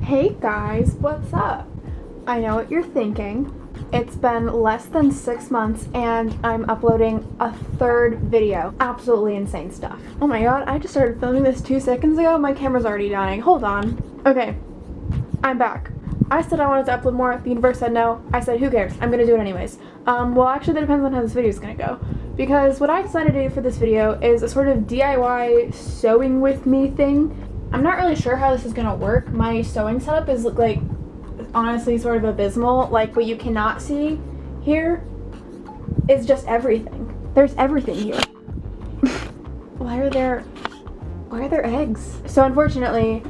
Hey guys, what's up? I know what you're thinking. It's been less than 6 months and I'm uploading a third video. Absolutely insane stuff. Oh my god, I just started filming this 2 seconds ago. My camera's already dying. Hold on. Okay, I'm back. I said I wanted to upload more. The universe said no. I said, who cares? I'm gonna do it anyways. Well, actually, that depends on how this video is gonna go. Because what I decided to do for this video is a sort of DIY sewing with me thing. I'm not really sure how this is gonna work. My sewing setup is like honestly sort of abysmal. Like what you cannot see here is just everything. There's everything here. Why are there eggs? So unfortunately,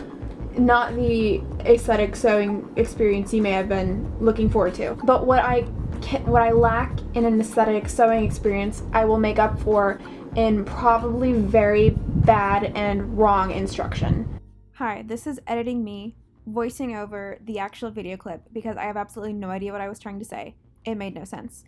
not the aesthetic sewing experience you may have been looking forward to. But what I lack in an aesthetic sewing experience, I will make up for in probably very bad and wrong instruction. Hi, this is editing me, voicing over the actual video clip because I have absolutely no idea what I was trying to say. It made no sense.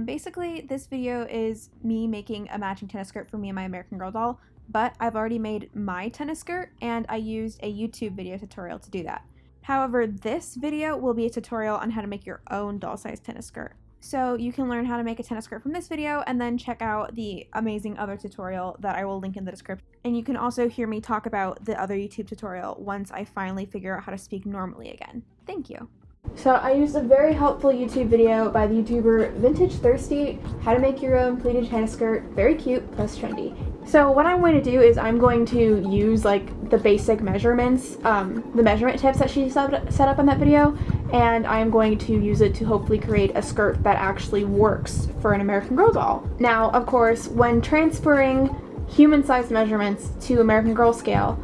Basically, this video is me making a matching tennis skirt for me and my American Girl doll, but I've already made my tennis skirt and I used a YouTube video tutorial to do that. However, this video will be a tutorial on how to make your own doll-sized tennis skirt. So you can learn how to make a tennis skirt from this video and then check out the amazing other tutorial that I will link in the description. And you can also hear me talk about the other YouTube tutorial once I finally figure out how to speak normally again. Thank you. So I used a very helpful YouTube video by the YouTuber Vintage Thirsty, how to make your own pleated tennis skirt, very cute plus trendy. So what I'm going to do is I'm going to use like the basic measurements, the measurement tips that she set up in that video, and I'm going to use it to hopefully create a skirt that actually works for an American Girl doll. Now, of course, when transferring human-sized measurements to American Girl scale,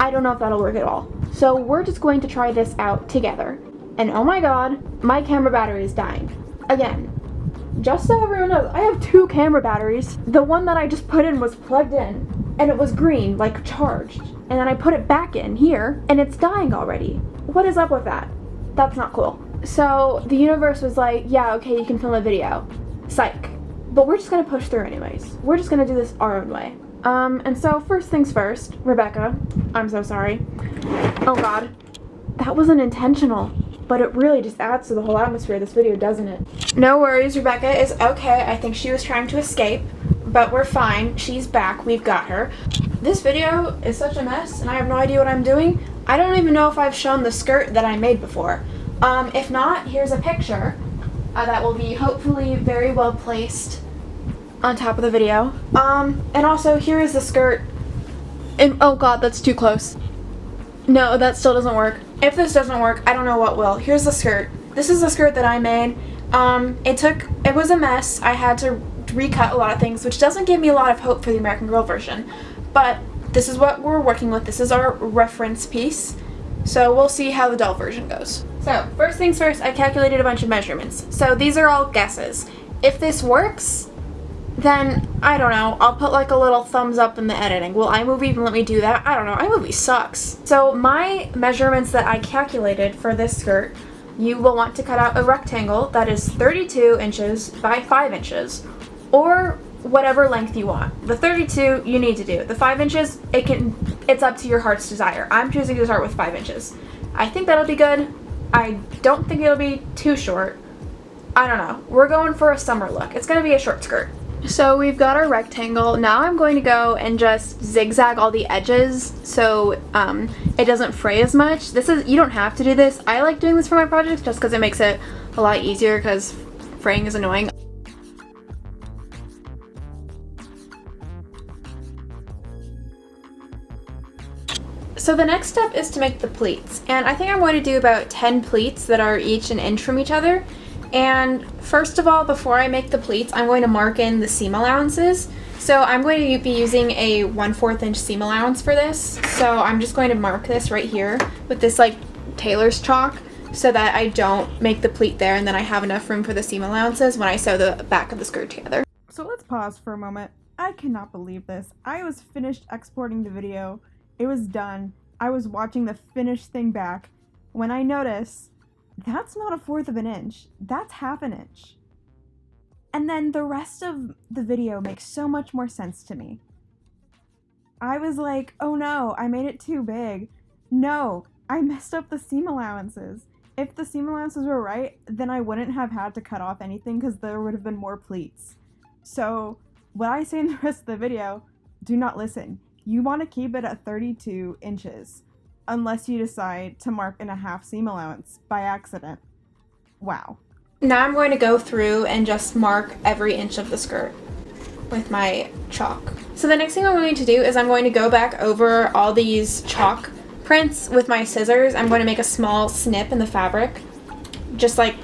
I don't know if that'll work at all. So we're just going to try this out together. And oh my god, my camera battery is dying. Again, just so everyone knows, I have 2 camera batteries. The one that I just put in was plugged in, and it was green, like charged. And then I put it back in here, and it's dying already. What is up with that? That's not cool. So the universe was like, yeah, okay, you can film a video. Psych. But we're just gonna push through anyways. We're just gonna do this our own way. And so first things first, Rebecca, I'm so sorry. Oh god, that wasn't intentional. But it really just adds to the whole atmosphere of this video, doesn't it? No worries, Rebecca is okay. I think she was trying to escape, but we're fine. She's back. We've got her. This video is such a mess, and I have no idea what I'm doing. I don't even know if I've shown the skirt that I made before. If not, here's a picture that will be hopefully very well placed on top of the video. And also, here is the skirt. And oh god, that's too close. No, that still doesn't work. If this doesn't work, I don't know what will. Here's the skirt. This is the skirt that I made. It was a mess. I had to recut a lot of things, which doesn't give me a lot of hope for the American Girl version. But this is what we're working with. This is our reference piece. So we'll see how the doll version goes. So first things first, I calculated a bunch of measurements. So these are all guesses. If this works, then, I don't know, I'll put like a little thumbs up in the editing. Will iMovie even let me do that? I don't know, iMovie sucks. So my measurements that I calculated for this skirt, you will want to cut out a rectangle that is 32 inches by 5 inches, or whatever length you want. The 32 you need to do. The 5 inches, it's up to your heart's desire. I'm choosing to start with 5 inches. I think that'll be good. I don't think it'll be too short. I don't know. We're going for a summer look. It's gonna be a short skirt. So we've got our rectangle. Now I'm going to go and just zigzag all the edges so it doesn't fray as much. You don't have to do this. I like doing this for my projects just because it makes it a lot easier because fraying is annoying. So the next step is to make the pleats, and I think I'm going to do about 10 pleats that are each an inch from each other. And first of all, before I make the pleats, I'm going to mark in the seam allowances. So I'm going to be using a 1/4 inch seam allowance for this. So I'm just going to mark this right here with this like tailor's chalk so that I don't make the pleat there and then I have enough room for the seam allowances when I sew the back of the skirt together. So let's pause for a moment. I cannot believe this. I was finished exporting the video. It was done. I was watching the finished thing back when I noticed that's not 1/4 of an inch. That's 1/2 inch. And then the rest of the video makes so much more sense to me. I was like, oh no, I made it too big. No, I messed up the seam allowances. If the seam allowances were right, then I wouldn't have had to cut off anything because there would have been more pleats. So, what I say in the rest of the video, do not listen. You want to keep it at 32 inches, unless you decide to mark in a half seam allowance by accident. Wow. Now I'm going to go through and just mark every inch of the skirt with my chalk. So the next thing I'm going to do is I'm going to go back over all these chalk prints with my scissors. I'm going to make a small snip in the fabric, just like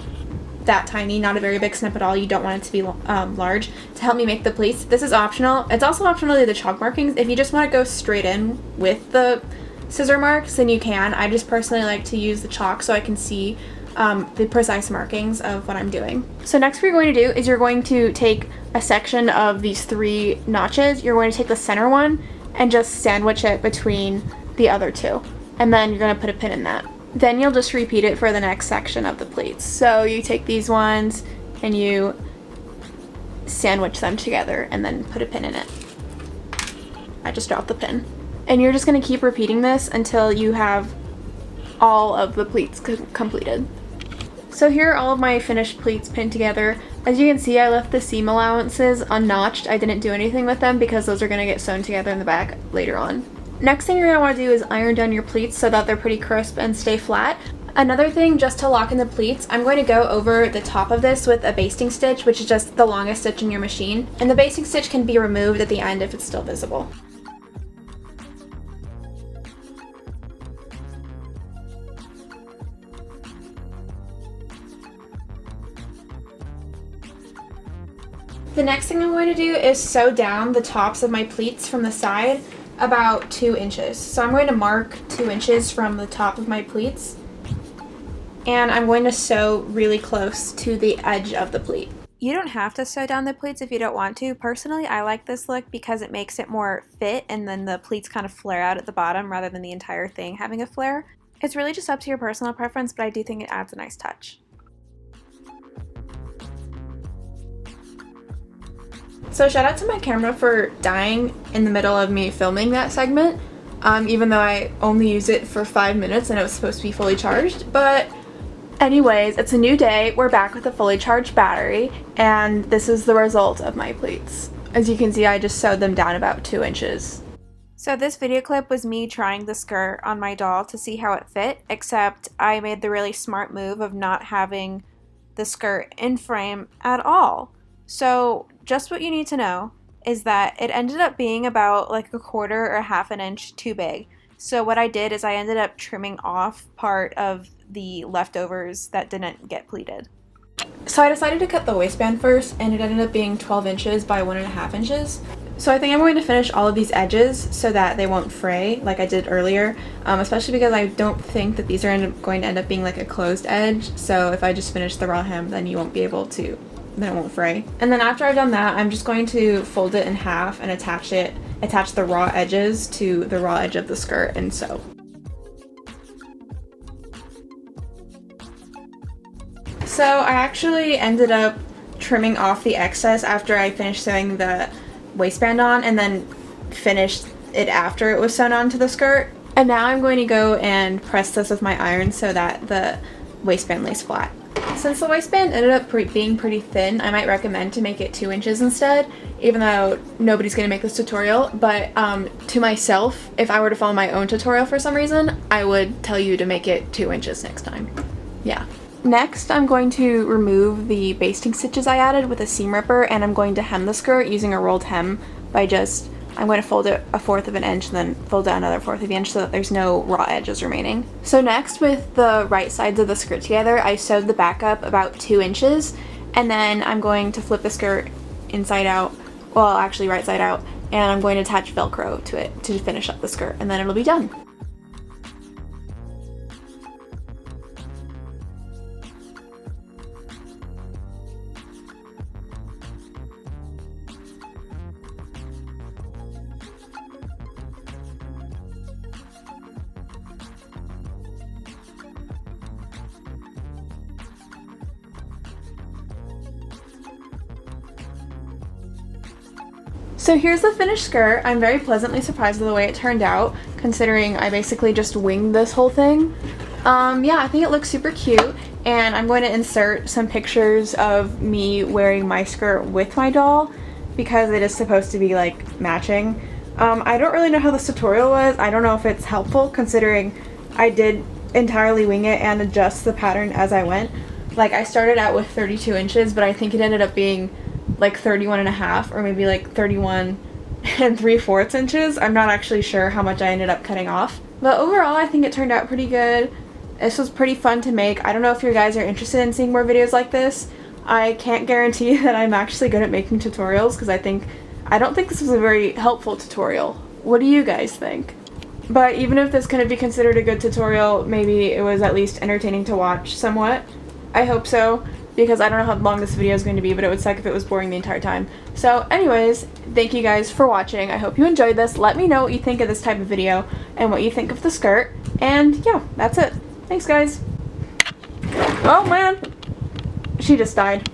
that tiny, not a very big snip at all. You don't want it to be large, to help me make the pleats. This is optional. It's also optional to do the chalk markings. If you just want to go straight in with the scissor marks, then you can. I just personally like to use the chalk so I can see the precise markings of what I'm doing. So next what you're going to do is you're going to take a section of these 3 notches. You're going to take the center one and just sandwich it between the other 2. And then you're going to put a pin in that. Then you'll just repeat it for the next section of the pleats. So you take these ones and you sandwich them together and then put a pin in it. I just dropped the pin. And you're just going to keep repeating this until you have all of the pleats completed. So here are all of my finished pleats pinned together. As you can see, I left the seam allowances unnotched. I didn't do anything with them because those are going to get sewn together in the back later on. Next thing you're going to want to do is iron down your pleats so that they're pretty crisp and stay flat. Another thing, just to lock in the pleats, I'm going to go over the top of this with a basting stitch, which is just the longest stitch in your machine. And the basting stitch can be removed at the end if it's still visible. The next thing I'm going to do is sew down the tops of my pleats from the side about 2 inches. So I'm going to mark 2 inches from the top of my pleats, and I'm going to sew really close to the edge of the pleat. You don't have to sew down the pleats if you don't want to. Personally, I like this look because it makes it more fit and then the pleats kind of flare out at the bottom rather than the entire thing having a flare. It's really just up to your personal preference, but I do think it adds a nice touch. So shout out to my camera for dying in the middle of me filming that segment, even though I only used it for 5 minutes and it was supposed to be fully charged. But anyways, it's a new day, we're back with a fully charged battery, and this is the result of my pleats. As you can see, I just sewed them down about 2 inches. So this video clip was me trying the skirt on my doll to see how it fit, except I made the really smart move of not having the skirt in frame at all. So just what you need to know is that it ended up being about like 1/4 or 1/2 an inch too big. So what I did is I ended up trimming off part of the leftovers that didn't get pleated. So I decided to cut the waistband first, and it ended up being 12 inches by 1.5 inches. So I think I'm going to finish all of these edges so that they won't fray like I did earlier, especially because I don't think that these are going to end up being like a closed edge. So if I just finish the raw hem, then you won't be able to, then it won't fray. And then after I've done that, I'm just going to fold it in half and attach the raw edges to the raw edge of the skirt and sew. So I actually ended up trimming off the excess after I finished sewing the waistband on, and then finished it after it was sewn onto the skirt. And now I'm going to go and press this with my iron so that the waistband lays flat. Since the waistband ended up being pretty thin, I might recommend to make it 2 inches instead, even though nobody's going to make this tutorial. But to myself, if I were to follow my own tutorial for some reason, I would tell you to make it 2 inches next time. Yeah. Next, I'm going to remove the basting stitches I added with a seam ripper, and I'm going to hem the skirt using a rolled hem by I'm going to fold it 1/4 of an inch and then fold it another 1/4 of an inch so that there's no raw edges remaining. So next, with the right sides of the skirt together, I sewed the back up about 2 inches, and then I'm going to flip the skirt inside out, well actually right side out, and I'm going to attach Velcro to it to finish up the skirt, and then it'll be done. So here's the finished skirt. I'm very pleasantly surprised with the way it turned out, considering I basically just winged this whole thing. Yeah, I think it looks super cute, and I'm going to insert some pictures of me wearing my skirt with my doll, because it is supposed to be like matching. I don't really know how this tutorial was. I don't know if it's helpful, considering I did entirely wing it and adjust the pattern as I went. Like, I started out with 32 inches, but I think it ended up being like 31 and a half, or maybe like 31 and 3/4 inches. I'm not actually sure how much I ended up cutting off. But overall, I think it turned out pretty good. This was pretty fun to make. I don't know if you guys are interested in seeing more videos like this. I can't guarantee that I'm actually good at making tutorials, because I don't think this was a very helpful tutorial. What do you guys think? But even if this couldn't be considered a good tutorial, maybe it was at least entertaining to watch somewhat. I hope so, because I don't know how long this video is going to be, but it would suck if it was boring the entire time. So anyways, thank you guys for watching. I hope you enjoyed this. Let me know what you think of this type of video and what you think of the skirt. And yeah, that's it. Thanks, guys. Oh man! She just died.